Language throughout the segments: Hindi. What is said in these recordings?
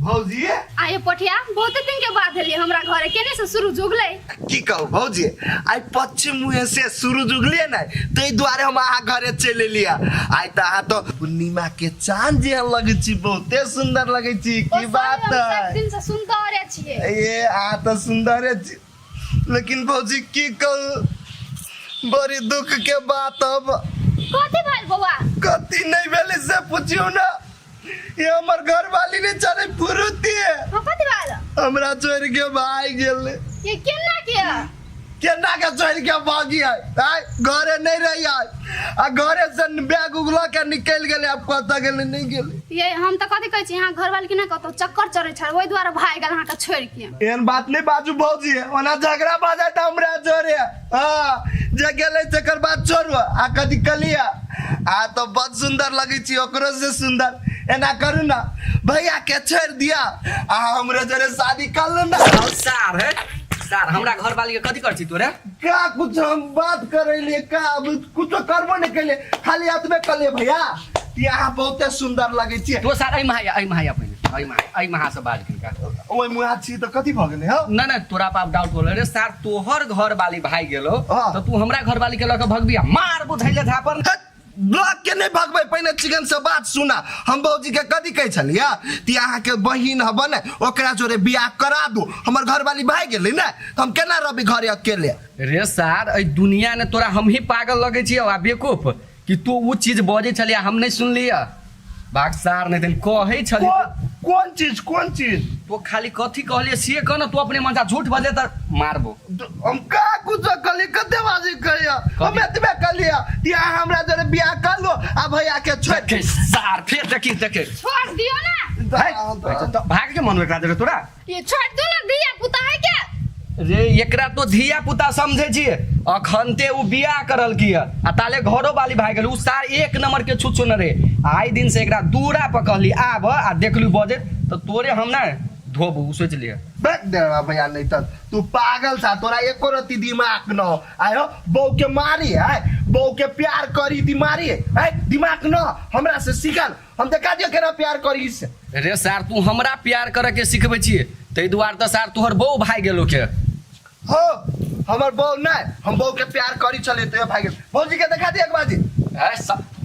भौजी आये पठिया बहुत दिन के बाद हलिए हमरा घरे केने से शुरू जुगले की कहू भौजी आई पश्चिम मुहे से शुरू जुगलिए ना तई द्वारे हम आहा घरे चले लिया आई त आ तो पूर्णिमा के चांद जे लगे छी बहुते सुंदर लगे छी की बात है दिन से सुंदर छिए ये आ तो सुंदर छी लेकिन भौजी की कहू बड़ी दुख के बात अब कथि भाई बउआ कथि नहीं भेले से पूछियो ना ये हमर घर वाली ने चले फुरुती है कथि भाई हमरा छोड़ के भाई गेल ये केना किया केना के छोड़ के भागी है घरे नहीं रही है आ घरे से बैग उगला के निकल गेले अब कत गेले नहीं गेले ये हम त कथि कहै छी यहां घर वाली के ना कतो चक्कर चढ़ै छ ओइ द्वारा भाई गेल हां का छोड़ के एहन बात नहीं बाजू भौजी है ओना झगड़ा बाजा त हमरा जोरे हां जे गेले तकर बाद छोड़ो आ कदी कलिया आ तो बहुत सुंदर लगे छी ओकरो से सुंदर एना करू ना भैया के छोड़ दिया आ हमरे जरे शादी कर लो ना सार है सार हमरा घर वाली के कथि कर छी तोरे का कुछ हम बात करैले का कुछ करबो नहीं कैले खाली आतबे कले भैया यहाँ बहुते सुंदर लगे छी तो सार आई महाया पहिने आई महा से बात किनका ओइ मुहा छी त कथि भ गेले हो ना ना तोरा पाप डाउट बोले रे सार तोहर घर वाली भाई गेलो हाँ। तो तू हमरा घर वाली के लके भगबिया मार बुझैले थापर ब्लॉक के नहीं भगबै पहिने चिकन से बात सुना हम भौजी के कथि कहै छलिया ती अहाँ के बहिन ह बने ओकरा जोरे बियाह करा दू हमर घर वाली भाई गेलै ना त हम केना रहबी घरे अकेले रे सार ए दुनिया ने तोरा हम ही पागल लगे छी आ बेवकूफ कि तू वो चीज बजे छलिया हम नहीं सुनलिया बाग सार ने दिन कहै छली कौन चीज तो खाली कथि कहलिए से कह न तू अपने मन से झूठ बजे त मारबो हम का कुछ कली कते बाजी करिया हम एतबे कलिया ती अहाँ हमरा जोरे बियाह कर लो आ भैया के छोड़ के सार फिर देखे छोड़ दियो ना तो भाग के मन एकरा दे तोरा ये छोड़ दो ना दिया पुता है क्या रे एकरा तो धिया पुता समझे छिए अखनते उ बियाह करल किया आ ताले घरो वाली भाग गेल उ सार एक नंबर के छुच्छो न रे आई दिन से एकरा दूरा पकड़ली आब आ देखलू बजे तो तोरे हम ना धोब उ सोच लिया बैठ देवा भैया नहीं त तू पागल सा तोरा एको रति दिमाग न आयो बहू के मारी है बहू के प्यार करी दी मारी है दिमाग न हमरा से सिखल हम देखा दियो केना प्यार करी से रे सार तू हमरा प्यार करे के सिखबे छिए तै दुआर त सार तोहर बहू भाई गेलो के हो हमर बहू नहीं हम बहू के प्यार करी चले तो भाई गेल भौजी के देखा दियो एक बाजी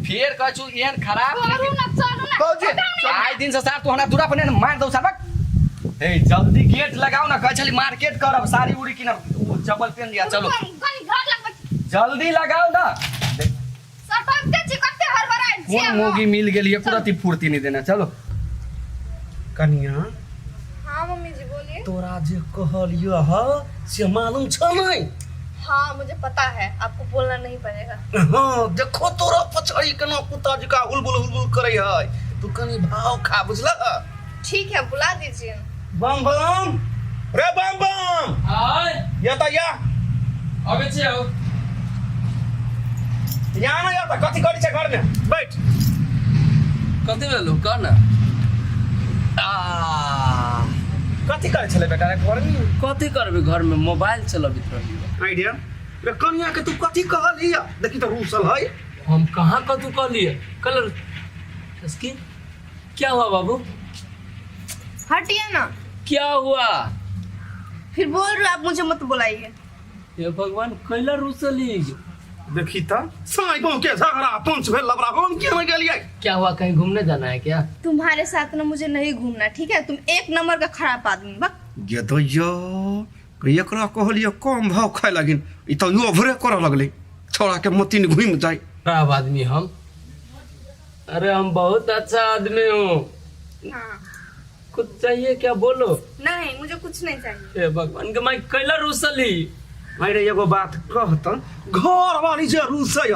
फिर कहू एहन खराब छोड़ू ना भौजी आई दिन से सार तू हमरा दूरा पर मार दो सार ए जल्दी गेट लगाओ ना कह छली मार्केट करब साड़ी उड़ी किनब चप्पल पहन लिया चलो कनी घर लग जल्दी लगाओ ना सटकते चिकते हरबराइल कौन मोगी मिल गेली एको फुर्ती नहीं देना चलो कनिया हां मम्मी जी बोलिए तोरा जे कहलियो ह से मालूम छ नहीं हाँ मुझे पता है आपको बोलना नहीं पड़ेगा हाँ देखो तोरा पछड़ी केना कुत्ता जका हुलबुल करे है तू कनी भाव खा बुझला ठीक है बुला दीजिए बम बम रे बम बम हाय या त या अबे छियौ या ना या त कथि करी छ घर में बैठ कथि भेलौ कर न कथि करे छले बेटा घर में कथि करबे घर में मोबाइल चलबित रहियो आइडिया रे कनिया के तू कथि कहलिया देखी त रूसल है हम कहाँ कथु कर लिए कलर इसकी क्या हुआ बाबू हटिए ना क्या हुआ फिर बोल रहे आप मुझे मत बुलाइए ये भगवान कैला रुसली देखी त साई बहू के झगड़ा पंच भेल लबरा हम के में गेलिए क्या हुआ कहीं घूमने जाना है क्या तुम्हारे साथ ना मुझे नहीं घूमना ठीक है तुम एक नंबर का खराब आदमी बक ये तो यो एकरा कहलिए कम भाव खाए लगिन ई तो यो भरे कर लगले छोड़ा के मतीन घूम जाए खराब आदमी हम अरे हम बहुत अच्छा आदमी हूँ हाँ कुछ चाहिए क्या बोलो नहीं मुझे कुछ नहीं चाहिए ए भगवान के मैं कैला रुसली अरे एगो बात कहत घर वाली जे रूस है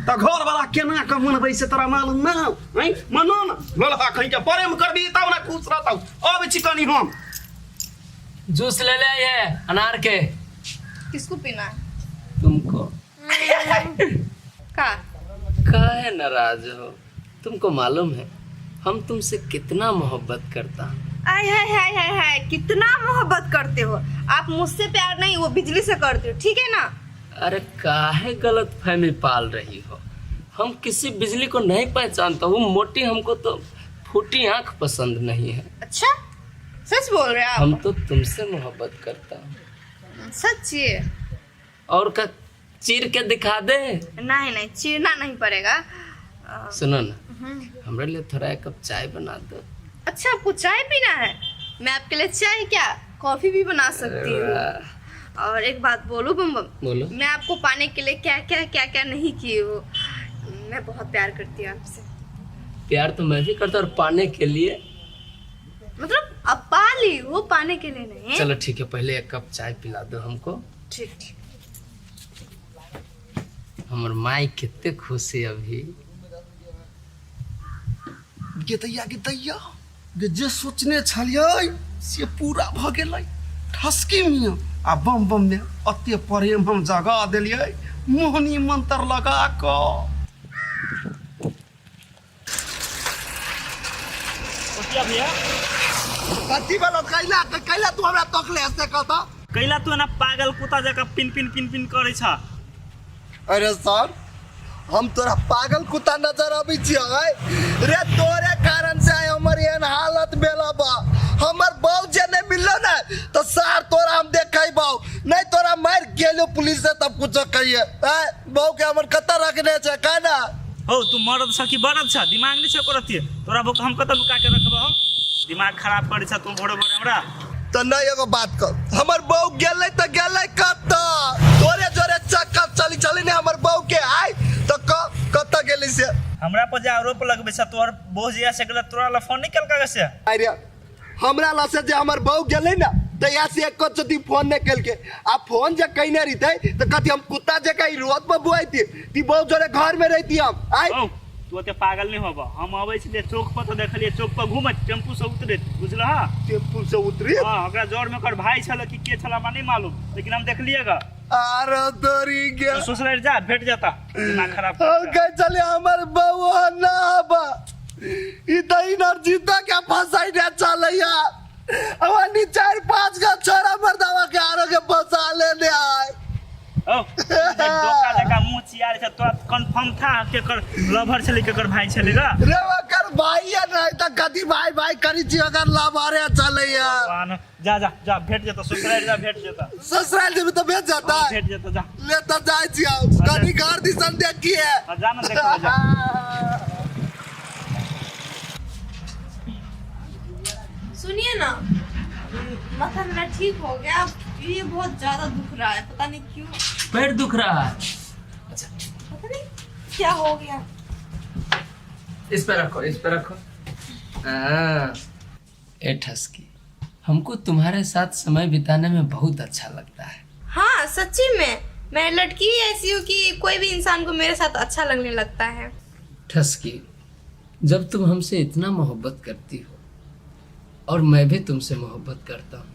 त घर वाला केना के मनबै से तोरा मालूम ना है मनो ना ललहा कहीं के प्रेम करबी तब ना खुश रहतौ अब चिकनी हम जूस ले ले ये अनार के किसको पीना है तुमको का काहे नाराज हो तुमको मालूम है हम तुमसे कितना मोहब्बत करता हूँ आय हाय हाय हाय हाय कितना मोहब्बत करते हो आप मुझसे प्यार नहीं वो बिजली से करते हो ठीक है ना अरे काहे गलत फहमी पाल रही हो हम किसी बिजली को नहीं पहचानता हूँ मोटी हमको तो फूटी आंख पसंद नहीं है अच्छा सच बोल रहे हैं हम आप? तो तुमसे मोहब्बत करता हूँ। सच्ची? और का चीर के दिखा दे। नहीं नहीं, चीरना नहीं पड़ेगा। सुनो ना, हमारे लिए थोड़ा एक कप चाय बना दो। अच्छा, आपको चाय पीना है? मैं आपके लिए चाय क्या, कॉफी भी बना सकती हूँ। और एक बात बोलूं बम बम, बोलो। मैं आपको पाने के लिए क्या क्या नहीं की हूँ। मैं बहुत प्यार करती हूँ आपसे। प्यार तो मैं भी करता हूँ, और पाने के लिए मतलब अब पा ली वो, पाने के लिए नहीं। चलो ठीक है, पहले एक कप चाय पिला दो हमको। ठीक ठीक। हमर माई कितने खुश है अभी। गे जे सोचने छलियै से पूरा भ गेलै। ठसकी मिया आ बम बम में अते प्रेम हम जगा देलियै, मोहनी मंत्र लगा क। भैया कथी वाला कैला तू हमरा तकले से कहता? कैला तू ना पागल कुत्ता जका पिन पिन पिन पिन करे छ। अरे सर, हम तोरा पागल कुत्ता नजर आबै छियै रे? तोरे कारण से हमर एहन हालत भेला बा। हमर बाऊ जे नहीं मिललो ना तो सार तोरा हम देखेबौ, नहीं तोरा मार गेलो पुलिस से तब कुछ कहिए। बाऊ के हमर कत्ता रखने छै का ना? हो तू मरद छ कि बरद छ? दिमाग नहीं छ करती तोरा बुक हम कत लुका के रखबो? दिमाग खराब करे छ तू भोरे भोरे हमरा। तो नहीं एगो बात कर, हमर बाऊ गेलै तो गेलै कत्ता? तोरे जोरे चक्कर चली ने हमर बाऊ के आइ तो कत्ता गेलै से? हमरा पर जे आरोप लगबे छ तोर बोझ या से गलत तोरा ला फोन नहीं कल से। अरे हमरा ला से जे हमर बाऊ गेलै ना तो या से एको चोटी फोन नहीं कल के। आ फोन जे कइने रहितै तो कथि हम कुत्ता जे कहीं रोड पर बुआइती ती बाऊ जोरे घर में रहती हम। आई ओ तू ओते पागल नहीं होबो। हम आबै छलिए चौक पर तो देखलिए चौक पर घुमत टेम्पू से उतरत, बुझल हा? टेम्पू से उतरी? हां ओकरा जोर में कर भाई छल कि के छला हमरा नहीं मालूम, लेकिन हम देखलिएगा। अरे तोरी के तो ससुराल जा भेट जाता, दिमाग खराब हम कह चले हमर बाऊ ना बा। ई त इनर्जीता के फसाई दे चलैया। अवनी 4-5 का छोरा मर्दावा के आरो के फसा लेने आए। ओ धोखा जका मुंह चियार छ तो कंफर्म था के कर लवर छले के कर भाई छले ग। रे ओकर भाई या नहीं त कथि भाई भाई करी छी अगर लाभारे चलैया। जा जा जा भेट जाता, ससुराल जा भेट जाता। ससुराल जे तो भेज जाता है। भेट जाता जा। ले त जाय छी कनी घर दिसन देखिए। जा ना देखो जा। सुनिए ना, माथा मेरा ठीक हो गया। ये बहुत ज्यादा दुख रहा है, पता नहीं क्यों। पेट दुख रहा है? अच्छा, पता नहीं क्या हो गया। इस पे रखो, इस पे रखो। ए ठसकी, हमको तुम्हारे साथ समय बिताने में बहुत अच्छा लगता है। हाँ सच्ची में, मैं लड़की ही ऐसी हूँ कि कोई भी इंसान को मेरे साथ अच्छा लगने लगता है। ठसकी, जब तुम हमसे इतना मोहब्बत करती हो और मैं भी तुमसे मोहब्बत करता हूँ,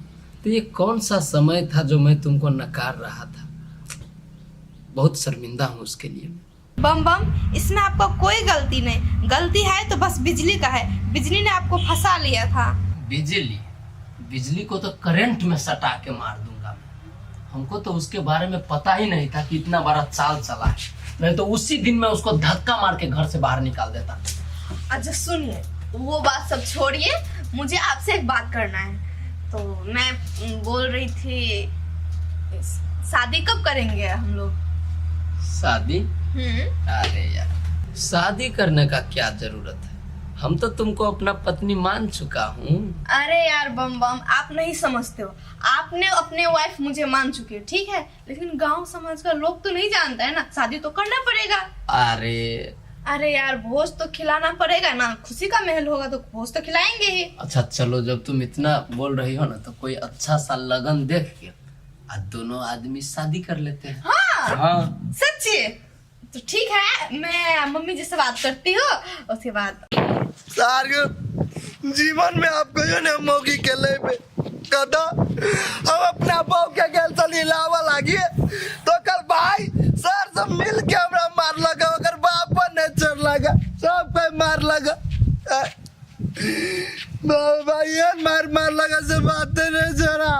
तो ये कौन सा समय था जो मैं तुमको नकार रहा था? बहुत शर्मिंदा हूँ उसके लिए। बम बम, इसमें आपका कोई गलती नहीं। गलती है तो बस बिजली का है। बिजली ने आपको फंसा लिया था। बिजली? बिजली को तो करंट में सटा के मार दूंगा मैं। हमको तो उसके बारे में पता ही नहीं था कि इतना बड़ा चाल चला है, नहीं तो उसी दिन मैं उसको धक्का मार के घर से बाहर निकाल देता। अच्छा सुनिए, वो बात सब छोड़िए, मुझे आपसे एक बात करना है। तो मैं बोल रही थी, शादी कब करेंगे हम लोग? शादी? अरे यार, शादी करने का क्या जरूरत है? हम तो तुमको अपना पत्नी मान चुका हूँ। अरे यार बम बम, आप नहीं समझते हो। आपने अपने वाइफ मुझे मान चुके हो, ठीक है, लेकिन गांव समाज का लोग तो नहीं जानता है ना, शादी तो करना पड़ेगा। अरे यार, भोज तो खिलाना पड़ेगा ना। खुशी का महल होगा तो भोज तो खिलाएंगे ही। अच्छा चलो, जब तुम इतना बोल रही हो ना, तो कोई अच्छा सा लगन देख के आज दोनों आदमी शादी कर लेते हैं। हाँ सच्ची? तो ठीक है, मैं मम्मी जी से बात करती हूँ, उसके बाद। सार जीवन में आपको जो ने मौगी के ले पे कदा हम अपना बाऊ के गेल चली लावा लागी तो कल भाई सर सब मिल के हमरा मार लगा, अगर बाप पर नहीं चढ़ लगा, सब पे मार लगा। भाई मार लगा से बात नहीं जरा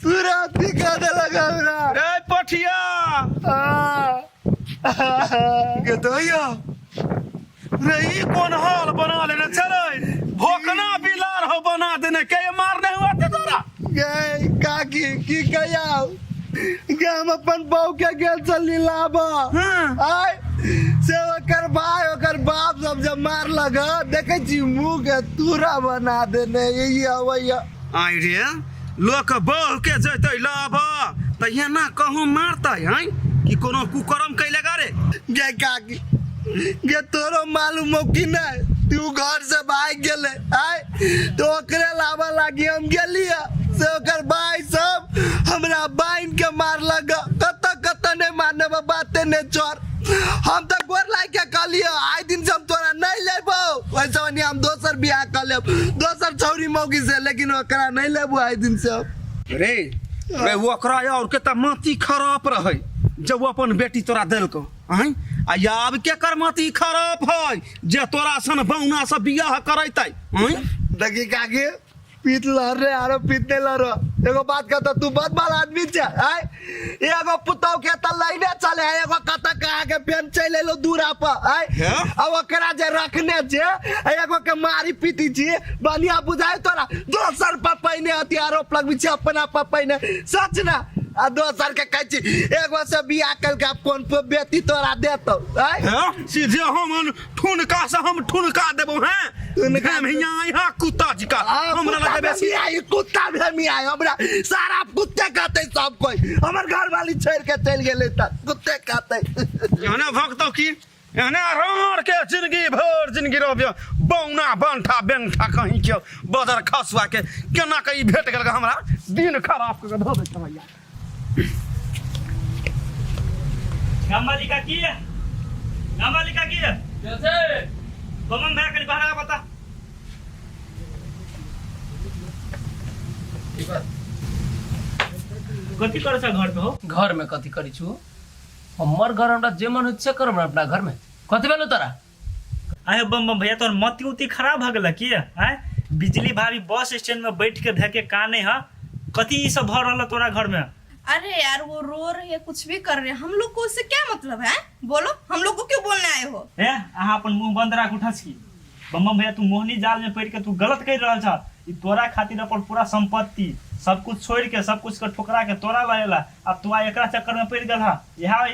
पूरा दिखा दे लगा हमरा। ए पठिया के दोयो रही कौन हाल बना लेना चले भोकना बिलार हो बना देने के मारने हुआ थे तोरा गए काकी की कहिया कि हम अपन बहू के गेल चली लाब आय से ओकर भाई ओकर बाप सब जब मार लगा देखे छी मुंह के तूरा बना देने यही अवैया आई रे लोक बहू के जैते लाभ त ना कहूँ मारता है कि कोनो कुकर्म कैले गा रे गे काकी गे तोरो मालूम हो कि नहीं तू घर से भाग गेले आय तो ओकरे लावा लागी हम गेलिया से ओकर भाई सब हमरा बाइन के मार लगा कत ने मारने में बातें ने चोर हम तो गोर लाई के कहलियो आइ दिन से हम तोरा नहीं लेबो वैसे नहीं हम दोसर बियाह कर लेब दोसर छौरी मौगी से लेकिन ओकरा नहीं लेबो आइ दिन से रे रे ओकरा और के त माती खराब रहे जब वो अपन बेटी तोरा देलको हैं आ याब के कर माती खराब है जे तोरा सन बौना से बियाह करैतै हैं देखी काकी पीत लहर रे आरो पीते लहर एगो बात कहता तू बहुत बड़ा आदमी छे आय एगो पुतौ के त लाइने चले एगो कत कहा के पेन चले लो दूरा पर आय अब ओकरा जे रखने छे एगो के मारी पीती छी बनिया बुझाय तोरा दोसर पर पहिने हथियारो लगबी छी अपना पर पहिने सच ना आ दोसर के कहै छी एगो से बियाह कल के फोन पे बेटी तोरा देतो आय सीधे हम ठुनका से हम ठुनका देबो हैं ठुनका हम यहाँ कुत्ता जी का हमरा लगे बेसी आई कुत्ता भी आई हमरा सारा कुत्ते कहते सब कोई हमर घर वाली छोड़ के चल गेले त कुत्ते कहते एहने भक्तो की एहने रोर के जिंदगी भर जिंदगी रहबियो बौना बंठा बेंठा कहीं के बदर खसवा के केना कई भेट गेल हमरा दिन खराब कर धो दे भैया गामवालिका की है गामवालिका की है कैसे बमन भाई कनी बाहर आ बता कथी करे छ घर पे हो घर में कथी करी छु हमर घर हमरा जे मन होत से करब ना अपना घर में कथी भेलो तोरा आए बम बम भैया तोर मती उती खराब भ गेल की है बिजली भाभी बस स्टैंड में बैठ के धके काने है कथी ई सब भ रहल तोरा घर में अरे यार वो रो रही है कुछ भी कर रहे हैं हम लोग को उससे क्या मतलब है बोलो हम लोग को क्यों बोलने आए हो ए अहाँ अपन मुंह बंद राख उठस की बम बम भैया तू मोहनी जाल में पड़ के तू गलत कर रहल छ ई तोरा खातिर अपन पूरा संपत्ति सब कुछ छोड़ के सब कुछ के ठुकरा के तोरा लायला अब तू एकरा चक्कर में पड़ गेल हा यहा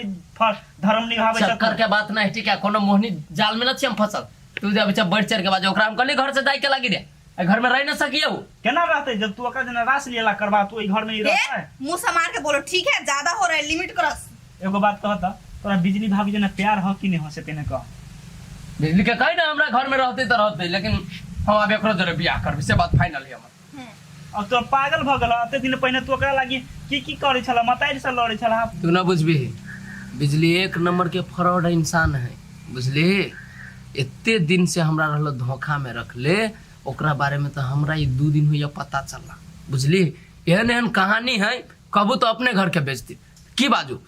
धर्म निभावे चक्कर के बात नहीं ठीक है कोनो मोहनी जाल में न छी हम फंसल तू जब बच्चा बढ़ चढ़ के बाद ओकरा हम कहली घर से जाई के लागी दे घर में रह न सकिए वो केना रहते जब तू ओकरा जना रास लेला करबा तू ई घर में ही रहता है मुंह संभाल के बोलो ठीक है ज्यादा हो रहा है लिमिट क्रॉस एगो बात कहता तोरा बिजली भाभी जना प्यार हो कि नहीं हो से तेने कह बिजली के कही ना हमरा घर में रहते तो रहते लेकिन हम अब एकरो जरे बियाह करबे से बात फाइनल है हमर अब तो पागल भ गेल अते दिन पहले तू ओकरा लागी की करे छला मताई से लड़े छला तू ना बुझबी बिजली एक नंबर के फ्रॉड इंसान है बुझली इतने दिन से हमरा रहलो धोखा में रख ले ओकरा बारे में तो हमरा ये 2 दिन हुई पता चला बुझली एहन एहन कहानी है कबू तो अपने घर के बेचती की बाजू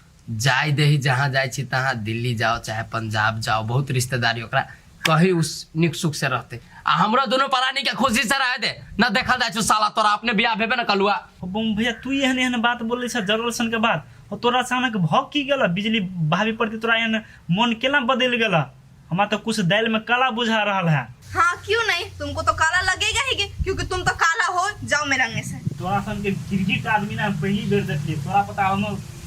जाय दे जहाँ जाय छी तहाँ दिल्ली जाओ चाहे पंजाब जाओ बहुत रिश्तेदारी ओकरा कहीं उस निक सुख से रहते आ हमरा दोनों प्राणी के खुशी से रह दे ना देखा जाय छ साला तोरा अपने बियाह भेबे ना कलुआ बम भैया तू एहन एहन बात बोले छ जरूर सन के बात और तोरा अचानक भग की गेला बिजली भाभी प्रति तोरा एहन मन केना बदल गेला हमरा तो कुछ दाल में काला बुझा रहा है हाँ क्यों नहीं तुमको तो काला लगेगा ही क्योंकि तुम तो काला हो जाओ मेरे रंग से तोरा सन के गिरगिट आदमी ना पहली बेर देखली तोरा पता हम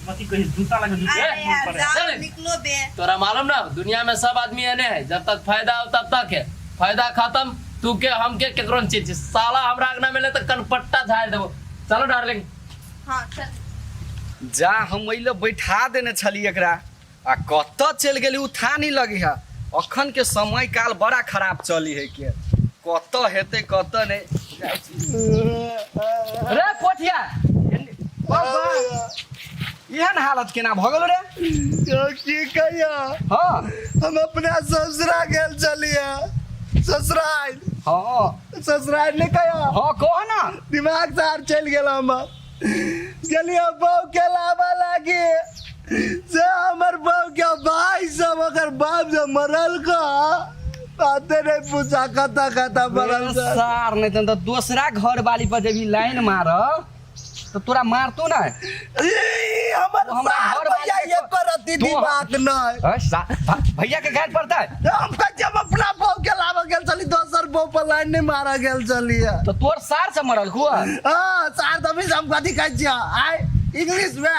मती कहीं जूता लगे अरे यार जाओ निकलो बे तोरा मालूम ना दुनिया में सब आदमी एने है जब तक फायदा हो तब तक है फायदा खत्म तू के हम के केकरो चीज साला हमरा आगना मिले तो कनपट्टा झाड़ देबो चलो डार्लिंग हाँ चल जा हम ओइले बैठा देने छली एकरा आ कत चल गेली उठा नहीं लगी है अखन के समय काल बड़ा खराब चली है के कत हेते कत नहीं रे पोठिया बाबा एहन हालत केना भ गेल रे की कहिया हां हम अपना ससुरा गेल चलिए ससुराल हां ससुराल ने कहिया हां कह ना दिमाग से हार चल गेल हम गेलिए बहू के लावा लागी से हमर बहू के भाई सब अगर बाप से मरल का बाते नहीं पूछा कता कता मरल का सार नहीं तो दूसरा घर वाली पर जब लाइन मार तो तोरा मारतो ना हमरा घर भैया ये करती दिमाग नहीं भैया के गाड़ पड़ता है हम जब अपना बहू के लावा गेल चली दोसर बहू पर लाइन नहीं मारा गेल चलिए तो तोर सार से मरल हुआ हाँ सार तभी हम कथी कहै छियै आइ इंग्लिश में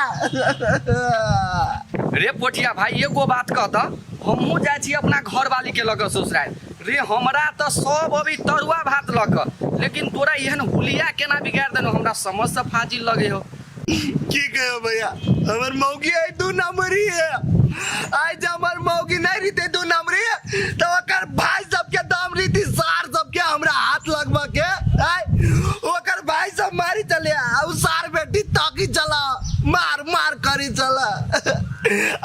रे पोठिया भाई एगो बात कहता हमहू जाइ छी अपना घर वाली के लग ससुराल रे हमरा तो सब अभी तरुआ भात लग लेकिन तोरा एहन हुलिया केना बिगाड़ देनो हमरा समझ से फाजिल लगे हो की कहो भैया हमर मौगी है 2 नंबरी है आज हमर मौगी नहीं रही 2 नंबरी है तो ओकर भाई सबके दाम रही सार सबके हमरा हाथ लगवा के ओकर भाई सब मारी चले आ सार बेटी ताकी चला मार मार करी चला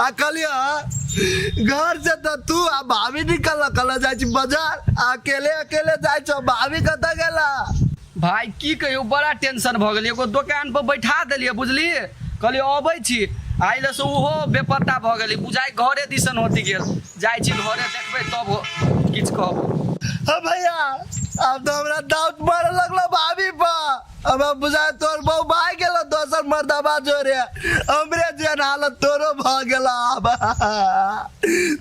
अकलिया घर से तो तू आ भाभी निकल जाय छी बाजार अकेले अकेले जाय छ भाभी कत गेला भाई की कहियो बड़ा टेंशन भ गेल एगो दुकान पर बैठा देलिए बुझली कहलिए अबै छी आइले से ओहो बेपत्ता भ गेली बुझाइ घरे दिसन होती गेल जाइ छी घरे देखबै तब किछ कहबो हाँ भैया अब तो हमरा डाउट मारे लगलो भाभी पर अब बुझाय तोर बहु भाई गेलो दोसर मर्दबा जोरे हमरे जेन हालत तोरो भ गेला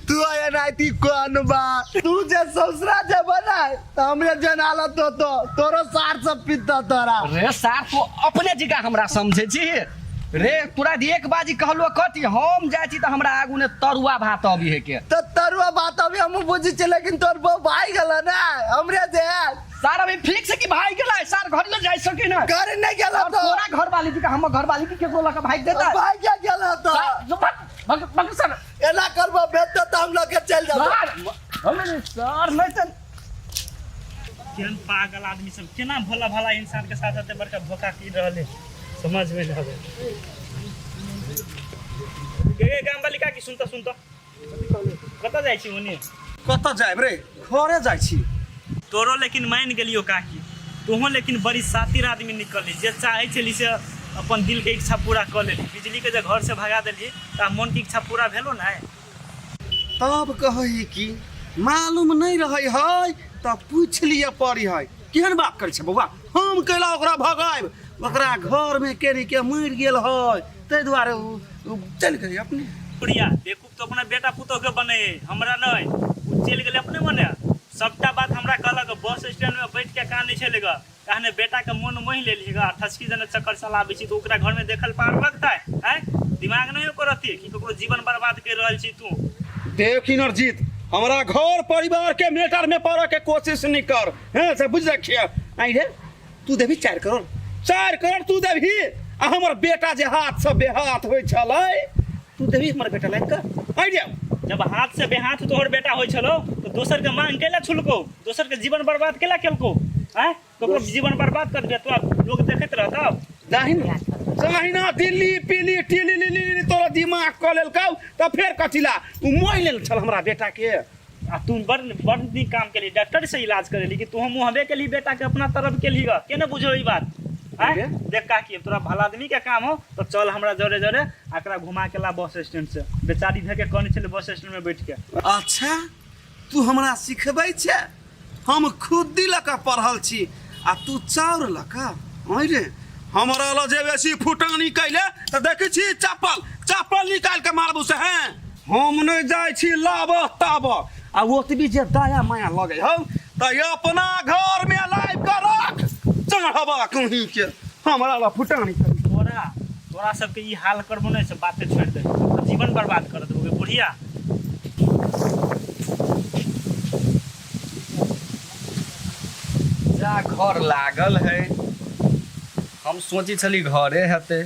तू आया नाइती कोन बा तू जे ससुरा जे बनाय त हमरे जेन हालत तो तोरो सार सब पिता तोरा रे सार तू अपने जगह हमरा समझे छी रे तोरा एक बाजी कहलो कथी हम जाइ छी त हमरा आगू ने तरुआ भात अभी है के तो तरुआ बात अभी हम बुझी छी लेकिन तोर बहु भाई गेला ना हमरे जे सार अभी फिक्स की भाई गेला सार घर ले जाय सके ना घर नहीं गेला तो तोरा घर वाली की हम घर वाली की केकरो लका भाई देता भाई क्या गेला तो बग सर एना करबो बेत त हम लगे चल जाबो हमरे सर नहीं त केहन पागल आदमी सब केना भला भला इंसान के साथ एते बड़का धोखा की रहले समझ में नहीं आवे ए गाम वाली का की सुनता कत जाय छी ओने कत जायब रे घरे जाइ छी तोरो लेकिन मान गेलियो काकी तोहो लेकिन बड़ी सातिर आदमी निकलली जे चाहे छली से अपन दिल के इच्छा पूरा कर लेली बिजली के जे घर से भगा देली त मन की इच्छा पूरा भेलो ना तब कही कि मालूम नहीं रहे है तब पूछ लिया पड़ी है केहन बात करे छै बौआ हम कैला ओकरा भगायब ओकरा घर में केरी के मर गेल है तै दुआरे चल गई अपने बुढ़िया देखू तो अपना बेटा पुतोह के बने हमरा नहीं उ चल गेले अपने मने सबटा बात हमरा कहलक बस स्टैंड में बैठ के काने छलेगा कहने बेटा के मन मोहि लेलिएगा ठसकी जने चक्कर चलाबे छी तो ओकरा घर में देखल पार लगता है दिमाग नहीं करती कि ककरो जीवन बर्बाद कर रहल छी तू देख नरजीत हमरा घर परिवार के मैटर में पड़े के कोशिश नहीं कर हैं से बुझ रखिए आई रे तू देबी 4 करोड़ तू देबी आ हमर बेटा जे हाथ से बेहाथ होय छलै तू देबी हमर बेटा लायक कर आई रे जब हाथ से बेहाथ तोहर बेटा होय छलो तो दोसर के मांग केला छुलको दोसर के जीवन बर्बाद केला केलको हैं ककरो जीवन बर्बाद कर दे तो लोग देखत रहता जाहिना दिल्ली पीली टीली लीली तोरा दिमाग क लेलकौ त फेर कथिला उ मोइ लेल छल हमरा बेटा के आ तू बड़ नीक काम केली डॉक्टर से इलाज करेली कि तू हम मुहबे केली बेटा के अपना तरफ केली ग केने बुझो ई बात हैं देख का कि तोरा भला आदमी के काम हो तो चल हमरा जरे जरे आकरा घुमा के ला बस स्टैंड से बेचारी धके कहने चले बस स्टैंड में बैठ के अच्छा तू हमरा सिखबै छै हम खुद दिलक पढ़ल छी आ तू चाउर लका ओइ रे हमरा ल जे बेसी फुटानी कैले त देखै छी चप्पल निकाल के मारबू से हैं हम नहीं जाय छी लाब ताब आ ओतबी जे दया माया लगे हौ त अपना घर में लाइव के रख चढ़बा कहीं के हमरा ल फुटानी तोरा सबके ई हाल करबो नहीं से बातें छोड़ दे तो जीवन बर्बाद कर दोगे बुढ़िया जा घर लागल है हम सोची छली घरे हेते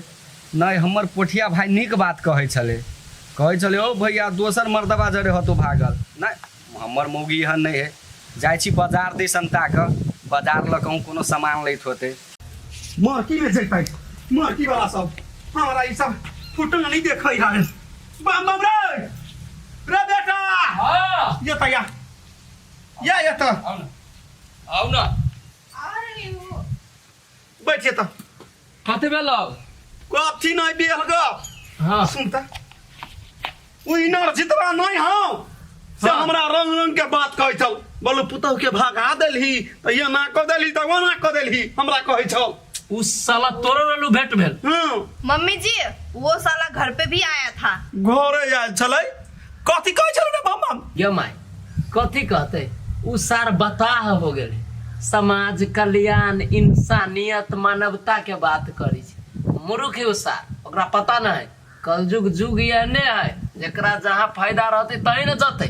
नहीं हमर पोठिया भाई नीक बात कहे छले ओ भैया दोसर मर्दबा जरे हतो भागल नहीं हमर मौगी हन नहीं है जाइ छी बाजार दिसन ताक बाजार ल कहूँ कोनो सामान लैत होते मार्की में जैतै मार्की वाला सब हमरा ई सब फुटानी देखै है बम बम रे बेटा हां ये तया ये त आओ ना बैठिए त कते बेल कथी नहीं बेल ग हां सुन त ओइ नर जितवा नहीं हौ से हमरा रंग रंग के बात कहै छौ बोलो पुतौ के भगा देलही त ये ना क देलही त ओना क देलही हमरा कहै छौ उस साला तोरो रलू भेट भेल हां मम्मी जी वो साला घर पे भी आया था घरे आयल छलै कथी कहै छलै रे बम बम गे माय कथी कहते उ सार बताह हो गेले, समाज कल्याण, इंसानियत, मानवता के बात करी छै। मूर्ख है उ सार, ओकरा पता न है कलयुग जुग ये ने है जेकरा जहाँ फायदा रहते तही न जते।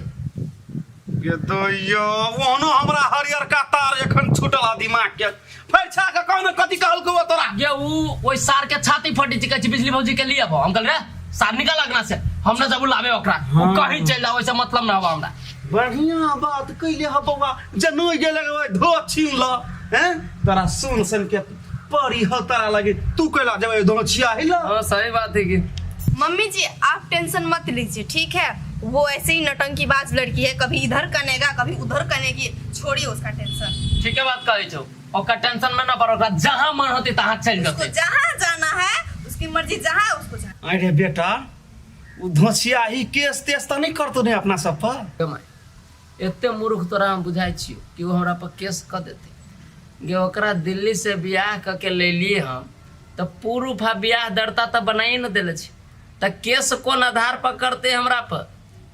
ये तो यो ओनो हमरा हरियर का तार एखन छूटला दिमाग के फैछा के कौन कथि कहलको तोरा ये उ ओइ सार के छाती फटी छै, कहै छै बिजली भौजी के लिए हम कहल रे सार निकल लगना से हम न जब लावे ओकरा उ कहीं चल जाओ, ओइसे मतलब न हवा हमरा। बढ़िया बात कइले ह बौआ, जनो गेले धो छीन ल हैं तोरा सुन सन के परी ह तोरा लगे तू कइला जब धो छिया हिला। हां सही बात है कि मम्मी जी आप टेंशन मत लीजिए, ठीक है? वो ऐसे ही नौटंकीबाज लड़की है, कभी इधर कनेगा कभी उधर कनेगी, छोड़िए उसका टेंशन। ठीक है बात कहै छौ, ओकर टेंशन में न पड़, ओकरा जहां मन होते तहां चल उसको जते। जहाँ जाना है उसकी मर्जी, जहाँ है उसको जाना। अरे बेटा उ धोसिया ही केस तेस त नहीं करतो ने अपना सब पर। एते मूर्ख तोरा हम बुझाइ छियो कि वो हमरा पर केस क देते। गे ओकरा दिल्ली से बियाह क के ले लिए हम, त पूर्व बियाह दरता त बनाई न देले छी, त केस कोन आधार पर करते हमरा पर?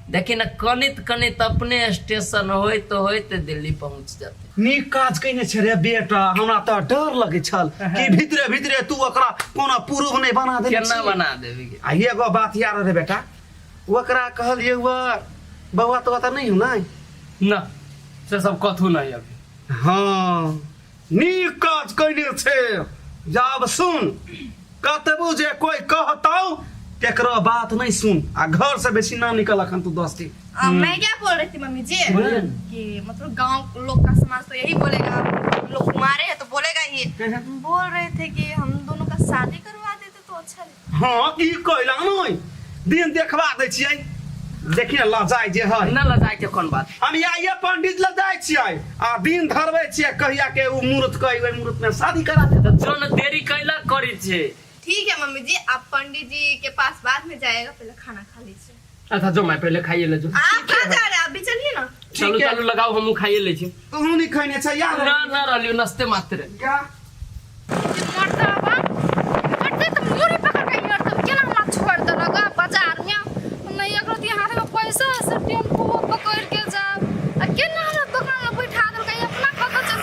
देखी न कनित कनित अपने स्टेशन होइत दिल्ली पहुंच जाते। नीक काज कइने छै रे बेटा, हमरा त डर लगे छल कि भीतरे भीतरे तू ओकरा कोना पूर्व नहीं बना दे। केना बना देबी गे? आ एगो बात याद रे बेटा, ओकरा कहलिए बउआ तो त नहीं हो ना न से सब कथू नहीं अभी। हाँ नीक काज कइने छे। जब सुन कतबो जे कोई कहताऊ केकरो बात नहीं सुन, आ घर से बेसी ना निकल अखन तू दोस्ती। मैं क्या बोल रही थी मम्मी जी कि मतलब गांव लोग का समाज तो यही बोलेगा, लोग कुमारे हैं तो बोलेगा ही। बोल रहे थे कि हम दोनों का शादी करवा देते तो अच्छा लगता। हाँ ई कइला नहीं दिन देखबा दे छियै, देखी न लजाई जे है न लजाए के कोन बात? हम ये पंडित लजाई छियै आ दिन धरबै छियै कहिया के उ मुहूर्त कहि ओइ मुहूर्त में शादी करा दे। त जो न देरी कैला करी छे। ठीक है मम्मी जी, आप पंडित जी के पास बाद में जाएगा, पहले खाना खा लीजिए। अच्छा जो मैं पहले खाइए ले जो। आप कहाँ जा रहे हैं? आप भी चलिए ना। चलो चलो लगाओ हम खाइए ले छी। तू नहीं खइने छ यार ना ना रहलियो नस्ते मात्र। क्या मरता बा मरते तो मुरी पकड़ के यार तो केना ना छोड़ दे लगा बाजार में नहीं अगर ती हाथ में पैसा से टेम्पो पकड़ के जा आ केना हमरा दुकान में बैठा दल के अपना खखा चल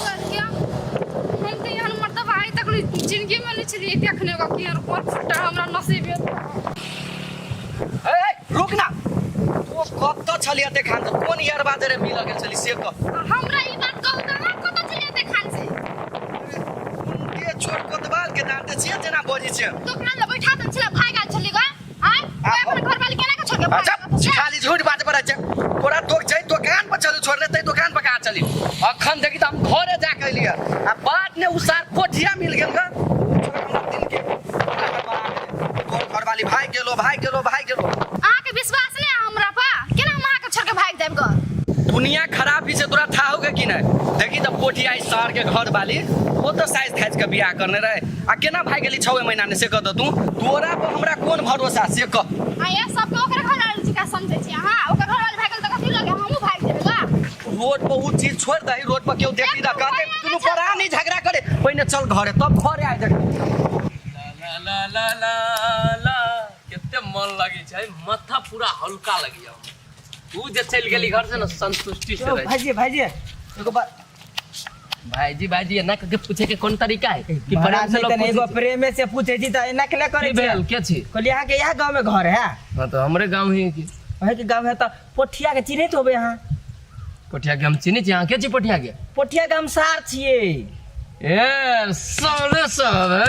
कर के हम तो यहाँ मरता भाई तक जिंदगी में नहीं चली देखने का कि यार और फुटा हमरा नसीब है। ए रुक ना, तो कत छलिया देखान त कोन यार बाजारे मिल गेल छली से क हमरा ई बात कहू त हम कत चले देखान से के छोट कोतवाल के दांत छिए जना बोजी छै। दुकान में बैठा दल चला भाग गेल छली गा आय अपन घर वाली केना के छोड़ के भाग अच्छा खाली झूठ बात पर छै। तोरा तो छै दुकान पर चलू, छोड़ देतै दुकान पर कहां चली? अखन देखी त हम घरे जा के लिया आ बाद में उसार कोठिया मिल गेल ग दिन के तोर घर वाली भाग गेलो। आहा के विश्वास नहीं है हमरा पर, केना हम आहा के छोड़ के भाग जाब ग? दुनिया खराब भी से तोरा था होगे कि नहीं? देखी तो पोठिया इस शहर के घर वाली वो तो साइज खाइज के बियाह करने रहे आ केना भाग गेली 6 महीना ने से कह तू तोरा पर हमरा कोन भरोसा से कह। आ ये सब के ओकरे घर वाली का समझै छी अहाँ? ओकर घर वाली भागल त कथि लगे हमहू भाग जेबै गा? रोड पर वो चीज छोड़ दही, रोड पर क्यों देखी ना कहते तू परा नहीं झगड़ा करे पहले चल घरे तब घरे आइ देख। ला ला ला ला कितने मन लगी छै, माथा पूरा हल्का लगी जाओ। तू जे चल गेली घर से ना संतुष्टि से रह। भाईजी एगो बात भाईजी ना के पूछे के कौन तरीका है कि महाराज प्रेम से लोग तने एगो पूछे प्रेम से पूछे छी त एना केला करे छी? भेल के छी? कहली यहाँ के यहाँ गांव में घर है? हां तो हमरे गांव ही की वही के गांव है त पोठिया के चिन्हत होबे यहाँ? पोठिया के हम चिन्ह छी, अहाँ के छी पोठिया के? पोठिया के हम सार छिए। ए सोले सब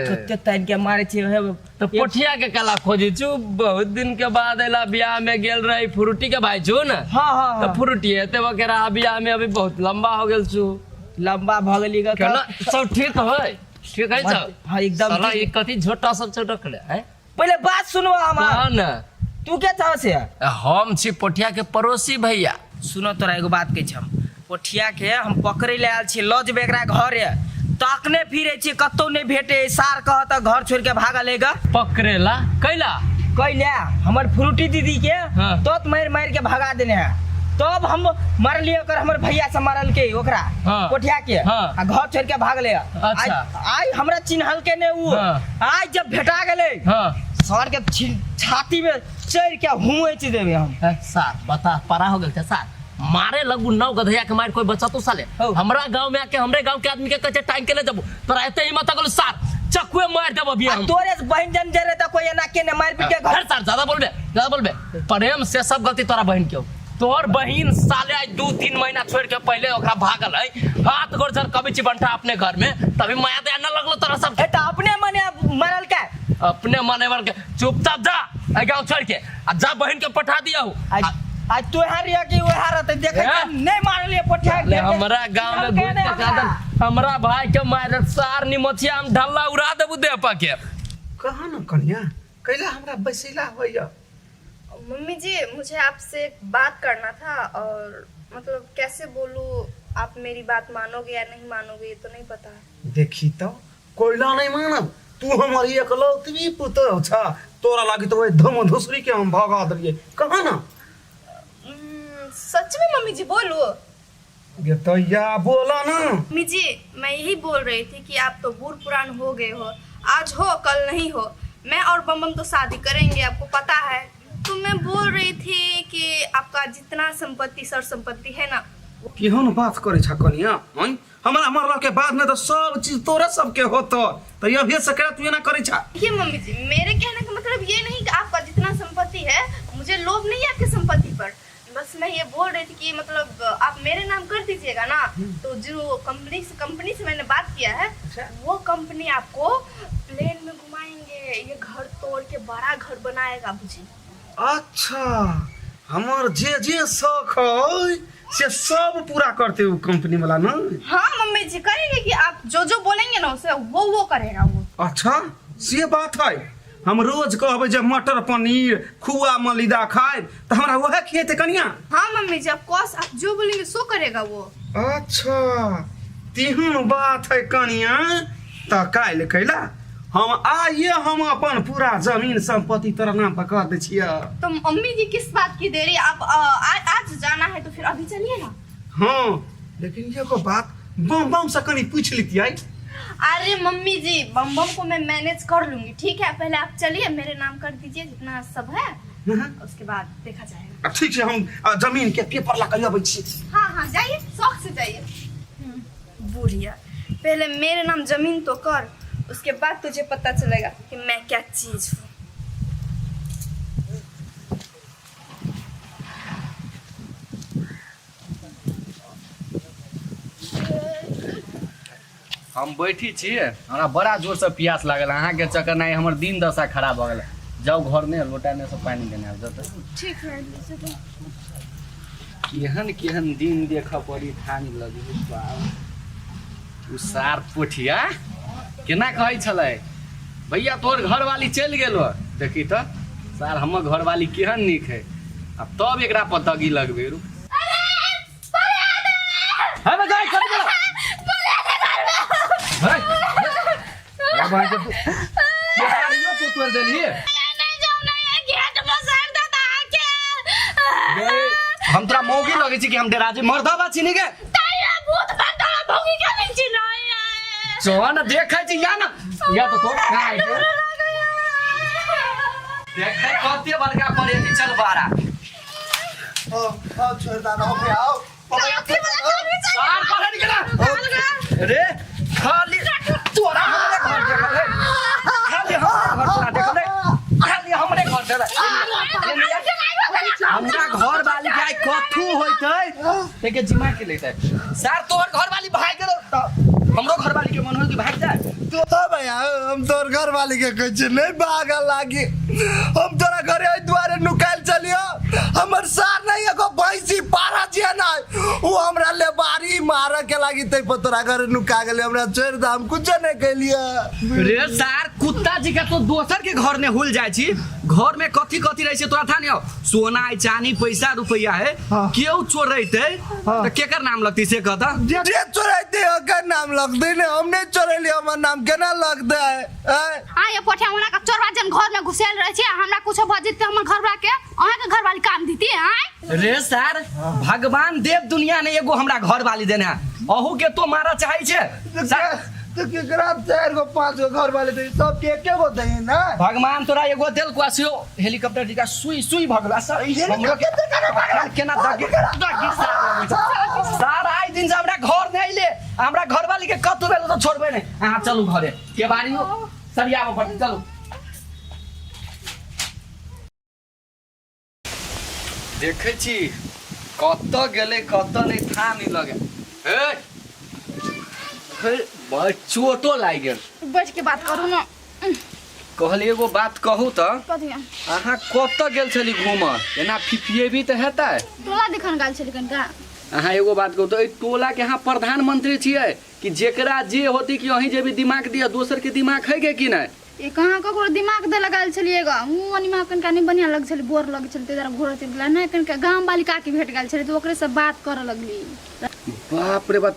कते टाइम के मारे छिए है तो पोठिया के कला खोजी छु। बहुत दिन के बाद एला बियाह में गेल रही फ्रूटी के भाई छु ना। हाँ तो फ्रूटी एते वगैरह बियाह में अभी बहुत लंबा हो गेल छु। लंबा भ गेली ग केना सब ठीक है? ठीक है सब? हाँ एकदम साला ठीक। ये कथी झोटा सब चटकले हैं? पहले बात सुनो हमार। कहा ना तू क्या चाहो से? हम छी पोठिया के पड़ोसी भैया। सुनो तोरा एगो बात कह हम पोठिया के हम पकड़े ले आयल छी, लॉज बेकरा घर है तकने फिरे छी कतौ नहीं भेटे। सार कहत घर छोड़ के भागल है ग। पकड़ेला कैला कैला हमर फ्रूटी दीदी के हाँ। तो मार के भगा देने है। तब हम मारलिए ओकर हमर भैया से मारल के ओकरा हाँ। पोठिया के हाँ। आ घर छोड़ के भागले। अच्छा। आई हमरा चिन्हल के ने उ हाँ। आज जब भेटा गेले हां सर के छाती में चढ़ के हुए देवे हम। सार बता परा हो गेल छै सार मारे लगू 9 गधया के मार कोई बच्चा तो साले हमरा गांव में आके हमरे गांव के आदमी के कचे टाइम के ले जब तोरा एते हिम्मत अगल सार चक्कुए मार देब अभी हम तोरे बहन जन जरे त कोई ना के ने मार पीट के घर सार ज्यादा बोलबे प्रेम से सब गलती तोरा बहन के हो तोर बहन साले आज 2-3 महीना छोड़ के पहले ओकरा भागल है हाथ गोड़ जर कभी चिबंटा अपने घर में तभी माया दया न लगलो तोरा सब ए त अपने मने मरल का अपने माने वर के चुपचाप जा ए गांव छोड़ के आ जा बहन के पठा दिया हो आज तो हारिया की वो हारत देखे नहीं मारले पठा ले हमरा गांव में घुस के कादन हमरा भाई के मार सार निमथिया हम ढल्ला उड़ा देबू दे पाके कहा न कन्या कैला हमरा बसेला होया। मम्मी जी मुझे आपसे एक बात करना था और मतलब कैसे बोलूं आप मेरी बात मानोगे या नहीं मानोगे ये तो नहीं पता। देखी तो कोयला नहीं मानब तू हमारी एकलौती पुत्र छ तोरा लागी तो धम धुसरी के हम भगा दिए कहा ना सच में मम्मी जी बोलो। ये तो या बोला ना मम्मी जी मैं यही बोल रही थी कि आप तो बूढ़ पुरान हो गए हो आज हो कल नहीं हो मैं और बम तो शादी करेंगे आपको पता है तो मैं बोल रही थी कि आपका जितना संपत्ति सर संपत्ति है ना केहन बात करे छ कन्या हैं हमरा मरला के बाद में तो सब चीज तोरे सबके होतो तो ये भी सकरा तू ना करे छ। देखिए मम्मी जी मेरे कहने का मतलब ये नहीं कि आपका जितना संपत्ति है मुझे लोभ नहीं है आपकी संपत्ति पर बस मैं ये बोल रही थी कि मतलब आप मेरे नाम कर दीजिएगा ना तो जो कंपनी से मैंने बात किया है वो कंपनी आपको प्लेन में घुमाएंगे ये घर तोड़ के बड़ा घर बनाएगा बुझे। अच्छा हमर जे शौक है से सब पूरा करते हो कंपनी वाला ना। हाँ मम्मी जी करेंगे कि आप जो बोलेंगे ना उसे वो करेगा वो। अच्छा से बात है हम रोज कहबे जब मटर पनीर खुआ मलिदा खाए तो हमरा वह खिएते कन्या। हाँ मम्मी जी आप जो बोलेंगे सो करेगा वो। अच्छा तिहन बात है कन्या तो काल कैला हम आइए हम अपन पूरा जमीन संपत्ति तोरा नाम पर कर दे छिया। तो मम्मी जी किस बात की देरी आप आज जाना है तो फिर अभी चलिए ना। हाँ लेकिन ये को बात बम से कनी पूछ लेती आई। अरे मम्मी जी बम को मैं मैनेज कर लूंगी ठीक है पहले आप चलिए मेरे नाम कर दीजिए जितना सब है उसके बाद देखा जाएगा। ठीक है हम जमीन के पेपर ला कर आबै छी। हाँ जाइए शौक से जाइए। बुढ़िया पहले मेरे नाम जमीन तो कर उसके बाद तुझे पता चलेगा कि मैं क्या चीज हूँ। हम बैठी छिए हमरा बड़ा जोर से प्यास लागल अहाँ के चक्कर नहीं हमर दिन दशा खराब हो गेल जाओ घर में लोटा में से पानी देने आब जत ठीक है केहन दिन देख पड़ी थानी लगी उ सार पोठिया केना कहै छलै भैया तोर घरवाली चल गेलो देखी तो सार हमर घरवाली केहन नीक है अब तब एकरा पतगी लगबे रु है मैं जाय कर दो है है भाई तो यार यो तो तोड़ देली नहीं जाओ नहीं गेट में सर दादा आके हम तोरा मौगी लगे छी कि हम डेराजी मर्दा बा छी नी के ताया भूत बंदा भौगी के नहीं चिनाई है सोन देखै छी या ना या तो तोड़ काय दे देखै कते बड़का परेती चल बारा आओ छोड़ दादा हो गया आओ सार पकड़ के ना अरे खाली तोरा हमरे घर देखल है खाली हमरे घर देखल है खाली हमरे घर देखल हमरा घर वाली के कथू होइतै तेके जिमा के लेतै सर तोर घर वाली भाग गेलो त हमरो घर वाली के मन हो कि भाग जाए तो भैया हम तोर घर वाली के कह नहीं भागा लागी हम तोरा घरे द्वारे नुकाल चलियो हमर सार नहीं एगो भैंसी पारा जे ना वो हमरा ले बारी मार के लागी तै पर तोरा घरे नुका गेले हमरा छोड़ द हम कुछ नहीं कलिया रे सार कुत्ता जी का तो दोसर के घर में हुल जाय छी घर में कथी कथी रहे छै तोरा था नहीं सोना चांदी पैसा रुपया है केहू चोर रहते तो केकर नाम लगती से कहता जे चोराइते ओकर नाम लगदे ने हम नहीं चोरेली हमर नाम केना लगदे है आ ये पोठिया होना का चोरवा जन घर में घुसेल रहे छै हमरा कुछो भजित के हमर घर के अहाँ के घर वाली काम दीती है रे सर भगवान देव दुनिया ने एगो हमरा घर वाली देने है अहू के तो मारा चाहे छे तो केकरा 4 गो 5 गो घर वाले थे सब के एके गो दही ना। भगवान तोरा एगो दिल क्वासियो हेलीकॉप्टर टिका सुई भगला सर हमरो केना दागी सार आई दिन से हमरा घर नहीं ले हमरा घर वाली के कतु बेल तो छोड़बे नहीं। हां चलू घरे के बारी सरियाबो पड़ चलू। देखे छी कत गेले कत नहीं था नहीं लगे ए फिर बड़ चोटो लाग गेल। बैठ के बात करू ना। कहली एगो बात कहू तो कथिया अहाँ कत गेल छली घूम एना फिफिएबी तो हेतै। टोला दिखन गाल छली कनका। अहाँ एगो बात कहू तो ए टोला के अहाँ प्रधानमंत्री छियै कि जेकरा जे होती कि अहीं जे भी दिमाग दिया दोसर के दिमाग है के कि नहीं। ये कहाँ ककरो दिमाग दे लगाल छलिएगा मुँह अनिमा कनका नहीं बढ़िया लग छली बोर लग छली तेरा घोर तिरला नहीं कनका गांव वाली काकी भेट गेल छली तो ओकरे से बात करे लगली। बाप रे बाप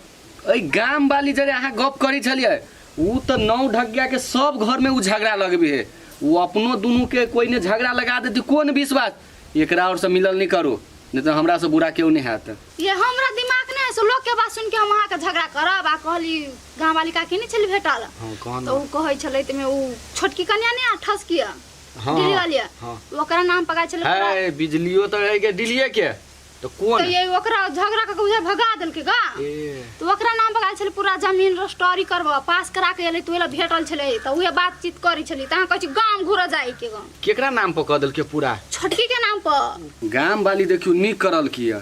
ए गाम वाली जरे अहाँ गप करी छलिए उ तो 9 ढगिया के सब घर में उ झगड़ा लगबी है वो अपनो दुनू के कोई ने झगड़ा लगा देती कोन विश्वास एकरा और से मिलल नहीं करू नहीं तो हमरा से बुरा क्यों नहीं हैत। ये हमरा दिमाग नहीं है लोग के बात सुन के हम वहाँ के झगड़ा करब आ कहली गाँव वाली काकी नहीं छली भेटल तो उ कहे छले त में उ छोटकी कन्या ने ठस किया दिल्ली वाली ओकरा नाम पका छले है बिजलियो तो है के दिलिए के तो कौन तो ये ओकरा झगड़ा के बुझे भगा देल के गा तो ओकरा नाम पका छले पूरा जमीन रस्टोरी करबा पास करा के एले तो एला भेटल छले त उहे बातचीत करी छली त कहै छी गांव घुरा जाए के गांव केकरा नाम पर कह देल के पूरा छोटकी के नाम पर गाम वाली देखियो नी करल किया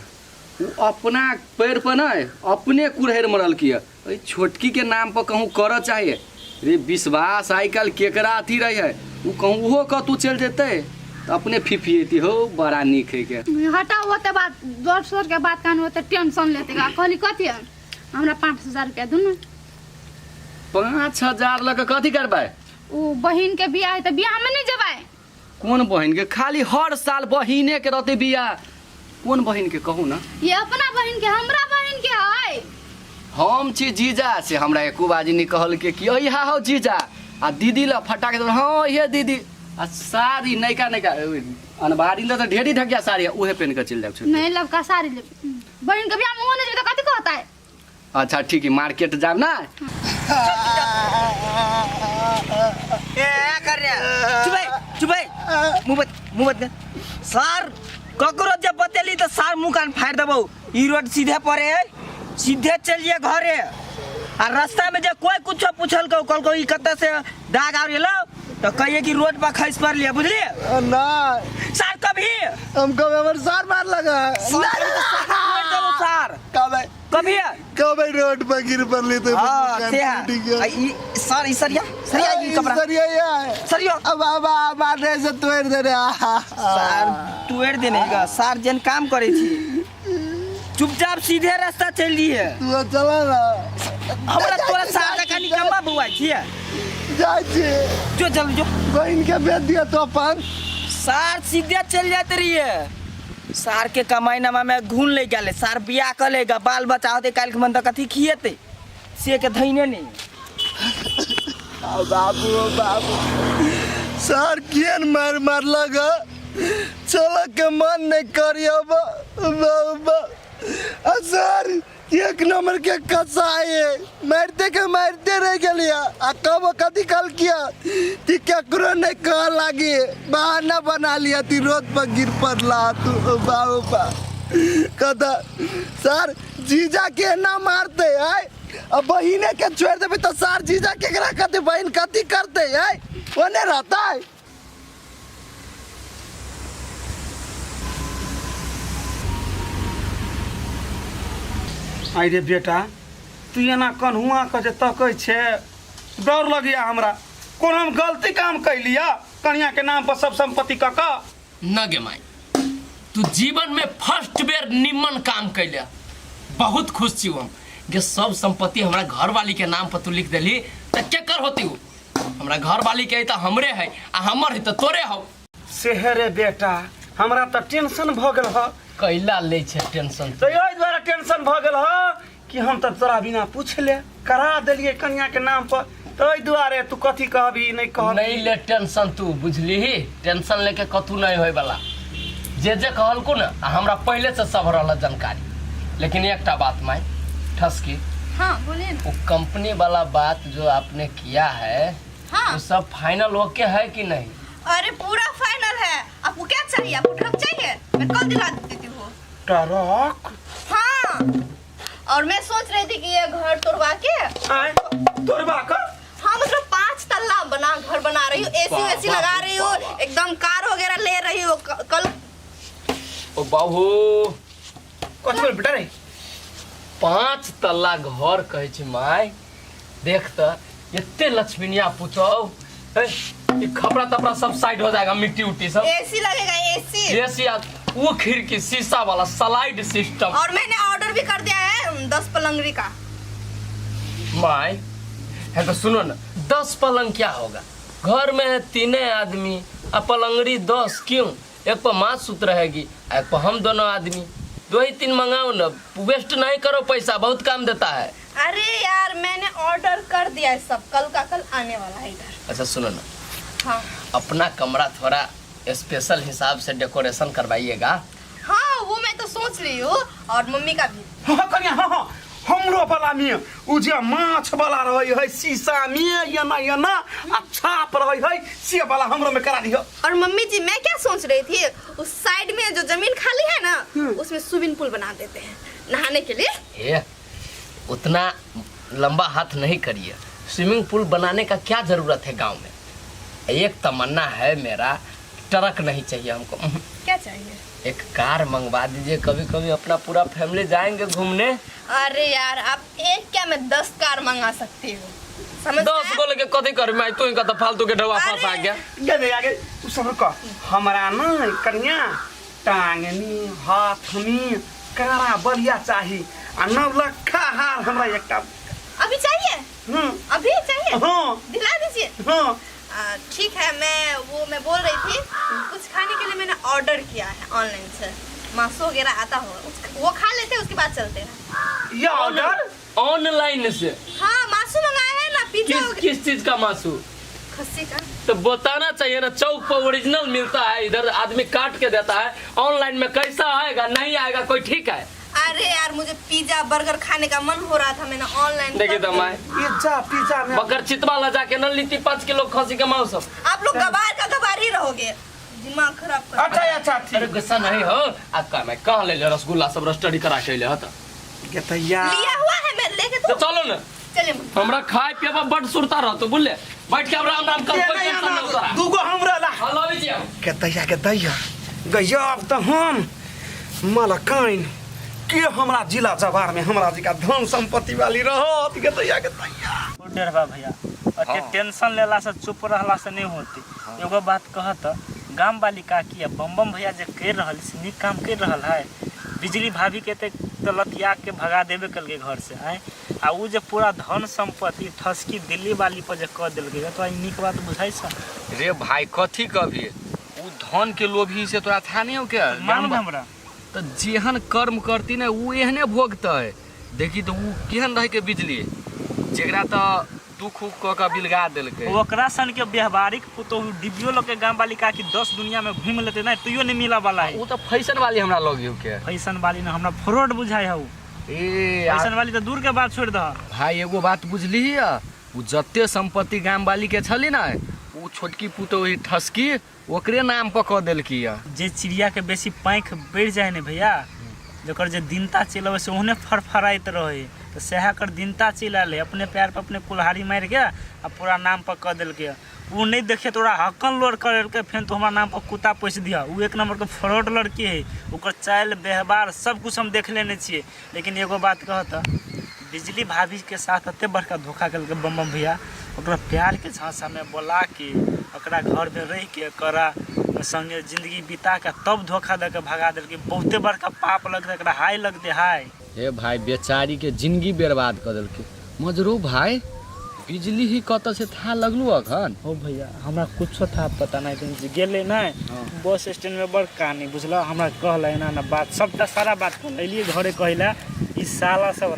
उ अपना पैर पर नहीं अपने कुरहेर मरल किया ओई छोटकी के नाम पर कहूँ कर चाहिए रे विश्वास आई कल केकरा अथी रही है उ कहूँ उहो कतू चल जेते तो अपने फिफिएती हो बड़ा निक है के हटाओ होते बात दोसर के बात कान होते टेंशन लेते गा कहली कथि हमरा 5000 रुपया दुनु 5000 लग कथी करबै उ बहिन के बियाह है त बियाह में नहीं जेबै। कौन बहिन के खाली हर साल बहिने के रहते बियाह कौन बहिन के कहू ना ये अपना बहिन के हमरा बहिन के है हम छी जीजा से हमरा एको बाजी नहीं कहल के कि अइहा हो जीजा आ दीदी ला फटा के हाँ ये दीदी आ साड़ी नैका नैका अनबारी तो ढेरी ढकिया साड़ी उहे पहन के चल जाब छ नहीं लबका साड़ी ले बहिन के बियाह में होने जे त कथि कहता है। अच्छा ठीक है मार्केट जाब ना ए कर रे चुप मुंह मत सर ककरो जब बतेली तो सर मुंह कान फाड़ देबो ई रोड सीधे पड़े है सीधे चलिए घरे आ रास्ता में जब कोई कुछ पूछल को कल को ई कत्ते से दाग आर गेलो तो कहिए कि रोड पर खस पर लिया बुझलिए ना सर कभी हमको हमर सार मार लगा सर कभी कभी रोड पर गिर पड़ली तो हां से ई सर ई सरिया ई कपड़ा सरिया अब मारने से तोड़ दे रे सर तोड़ देने का सर जन काम करे छी चुपचाप सीधे रास्ता चल दिए तू चला ना हमरा तोरा साथ का निकम्मा बुआ छिए जाय छी जो चल जो बहन के बेच दिया तो अपन सार सीधे चल जाते रहिए सार के कमाई नामा में घून ले गेले सार बियाह कर लेगा बाल बच्चा होते काल के मन तक कथी खिएते से के धइने नहीं बाबू सर केन मार लगा चल के मन नहीं करियो बाबा सर एक नंबर के कसाई मारते रह गलिया आ कब कथी कल किया ती केकरो नहीं कह लागी बहाना बना लिया ती रोड पर गिर पड़ला तू बाबा कदा सर जीजा के ना मारते है अब बहिने के छोड़ देबे तो सर जीजा केकरा कहते बहन कथी करते है ओने रहता है। आई रे बेटा तू एना कन्हुआ कह तकै छे डर लगिया हमरा कोन हम गलती काम कैलिया कन्या के नाम पर सब संपत्ति क न गे माई तू जीवन में फर्स्ट बेर निम्न काम कैले बहुत खुश छी हम गे सब संपत्ति हमरा घरवाली के नाम पर तू लिख देली त के कर होती हो हमरा घरवाली के त हमरे है आ हमर है त तोरे हो सेहरे बेटा हमरा त टेंशन भ गेल ह कैला ले छे टेंशन तो यही द्वारा टेंशन भ गेल ह कि हम त तोरा बिना पूछले करा देलिए कन्या के नाम पर तो एहि दुआरे तू कथी कहबी नहीं कहबी नहीं ले टेंशन तू बुझली ही टेंशन लेके कतू नहीं होय वाला जे कहलको ना हमरा पहले से सब रहल जानकारी लेकिन एकटा बात माई ठसकी हाँ बोलिए ना। वो कंपनी वाला बात जो आपने किया है हाँ वो सब फाइनल ओके है कि नहीं? अरे पूरा फाइनल है। आपको क्या चाहिए? आपको ट्रक चाहिए? मैं कल दिला देती हूँ। ट्रक? हाँ और मैं सोच रही थी कि ये घर तोड़वा के तोड़वा कर? हाँ मतलब 5 तल्ला बना घर बना रही हूँ, एसी लगा रही हूँ, एकदम कार वगैरह ले रही हूँ कल। ओ बाबू कथी बोल बेटा रे? 5 तल्ला घर कहे छी माय। देख त एते लक्ष्मीनिया पुतौ ये खपड़ा तपड़ा सब साइड हो जाएगा, मिट्टी उट्टी सब। एसी लगेगा एसी वो खिड़की शीशा वाला स्लाइड सिस्टम। और मैंने ऑर्डर भी कर दिया है 10 पलंगरी का। माय है तो सुनो ना, 10 पलंग क्या होगा? घर में है 3 आदमी, अब पलंगड़ी 10 क्यों? एक पर माँ सुत रहेगी, एक पर हम दोनों आदमी, 2 ही 3 मंगाओ ना, वेस्ट नहीं करो पैसा, बहुत काम देता है। अरे यार मैंने ऑर्डर कर दिया है सब, कल का कल आने वाला है इधर। अच्छा सुनो ना, हाँ अपना कमरा थोड़ा स्पेशल हिसाब से डेकोरेशन करवाइएगा। हाँ वो मैं तो सोच रही हूँ, और मम्मी का भी। हाँ कन्या हाँ हमरो वाला में उ जे माछ वाला रहे है शीशा में यना अच्छा पर रहे है से वाला हमरो में करा दियो। और मम्मी जी मैं क्या सोच रही थी, उस साइड में जो जमीन खाली है ना उसमें स्विमिंग पूल बना देते हैं नहाने के लिए। ये उतना लंबा हाथ नहीं करिए, स्विमिंग पूल बनाने का क्या जरूरत है गांव में? एक तमन्ना है मेरा, ट्रक नहीं चाहिए हमको। क्या चाहिए? एक कार मंगवा दीजिए, कभी कभी अपना पूरा फैमिली जाएंगे घूमने। अरे यार आप एक क्या मैं 10 कार मंगा सकती हूँ, समझ 10 को लेके कथी कर मैं तू इनका तो फालतू के ढवा फंस आ गया। गए आगे तू सब का हमरा ना कन्या टांगनी हाथ में कारा बढ़िया चाहिए आ 9 लाख हार हमरा एकटा। अभी चाहिए? अभी चाहिए? हाँ दिला दीजिए। हाँ ठीक है, मैं बोल रही थी कुछ खाने के लिए मैंने ऑर्डर किया है ऑनलाइन से, मांसू वगैरह आता हो वो खा लेते हैं, उसके बाद चलते हैं। ये ऑर्डर ऑनलाइन से? हाँ मांसू मंगाया है ना, पिज्जा। किस चीज का मांसू? खस्सी का। तो बताना चाहिए ना, चौक पर ओरिजिनल मिलता है, इधर आदमी काट के देता है। ऑनलाइन में कैसा आएगा? नहीं आएगा कोई, ठीक है। अरे यार मुझे पिज्जा बर्गर खाने का मन हो रहा था, मैंने ऑनलाइन। देखिए तो मैं पिज्जा में बकर चितवा ला जाके न लीती 5 किलो खसी का मांस। आप लोग गबार का गबार ही रहोगे, दिमाग खराब कर। अच्छा अरे गुस्सा नहीं हो आपका, मैं कहाँ ले रसगुल्ला सब स्टडी करा के ले आता लिया हुआ है, मैं लेके तो चलो ना। चले हमरा खाए पिए बड़ सुरता रह तो बोले बैठ के राम राम कर कोई टेंशन ना उतारा। दूगो हमरा ला हेलो विजय के दैया गजब त हम मलकाइन के हमरा जिला जवार में हमरा जी का धन संपत्ति वाली रहत के दैया डर बा भैया, और टेंशन लेला से चुप रहला से नहीं होती। एगो बात कहत, गांव वाली काकी बम भैया जे कर रहल से नीक काम कर रहल है। बिजली भाभी के तलतिया के भगा देवे कल के घर से आए, आ उ जे पूरा धन संपत्ति ठसकी दिल्ली वाली पर जे कर दिल गए, तो नीक बात बुझाई छ रे भाई कथी कभी उ धन के लोभी से तोरा था नहीं हो क्या? मालूम हमरा तो जेहन कर्म करती ना उ एहने भोगता है। देखी तो उ केहन रह के बिजली जेकरा तो दुख उख क के बिलगा देलकै, ओकरा सन के व्यवहारिक पुतोहू डिबियो लोग के गांव वाली काकी 10 दुनिया में घूम लेते ना, तुइयो नहीं मिला वाला है। उ तो फैशन वाली हमरा लगी हो के। फैशन वाली ना हमरा फ्रॉड बुझाई है। ए फैशन वाली तो दूर के बात छोड़ द भाई, एगो बात बुझली है, उ जत्ते संपत्ति गांव वाली के छली ना उ छोटकी पुतोही ठसकी ओकरे नाम पर क देलकी है। जे चिड़िया के बेसी पैंख बढ़ जाए ने भैया, जकर जे दिनता चलवे से ओहने फरफराइत रहे, तो सेहा कर दिनता चला ले अपने पैर पर अपने कुल्हाड़ी मार के आ पूरा नाम पर क दिल के। वो नहीं देखे तोरा हकन लोड कर के फिर तो हमारा नाम पर कुत्ता पोस दिया। वो 1 नंबर के फ्रॉड लड़की है, ओकर चाल व्यवहार सब कुछ हम देख लेने छिए। लेकिन एगो बात कहता, बिजली भाभी के साथ अते बड़का धोखा कल के बम भैया, ओकरा प्यार के झांसा में बोला के ओकरा घर में रह के करा संगे जिंदगी बिता के तब धोखा दे के भगा दिल के। बहुते बड़का पाप लगते, एकरा हाय लगते हाय। हे भाई बेचारी के जिंदगी बर्बाद कर देलकै। मजरू भाई बिजली ही कत से था लगलू अखन? हो भैया हमरा कुछो था पता नहीं, तुम गेले ना बस स्टैंड में बड़ कहानी बुझला, हमरा कहला एना ना बात सबटा सारा बात कहल एलिए घरे कहला। ई साला सब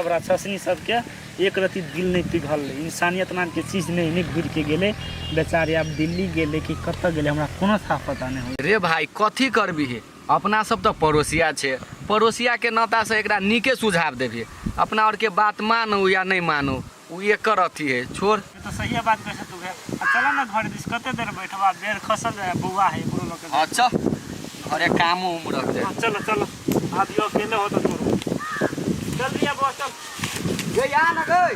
राक्षसनी सबके एक रति दिल नहीं पिघल, इंसानियत नाम के चीज नहीं घुर के गेले बेचारे। अब दिल्ली गेले कि कत गेले हमरा कोनो था पता नहीं हो। रे भाई कथी करबी, अपना सब तो पड़ोसिया छे, पड़ोसिया के नाता से एकरा नीके सुझाव देबी। अपना और के बात मानो या नहीं मानो वो ये कर अथी है छोड़। ये तो सही बात कैसे तू है। चला ना घर दिस कते देर बैठबा बेर खसल है बुआ है बुरो लोग के। अच्छा घरे काम उम रख दे। चलो चलो आदियो अकेले हो तो छोड़ो। चल रिया बस चल। गया ना गई।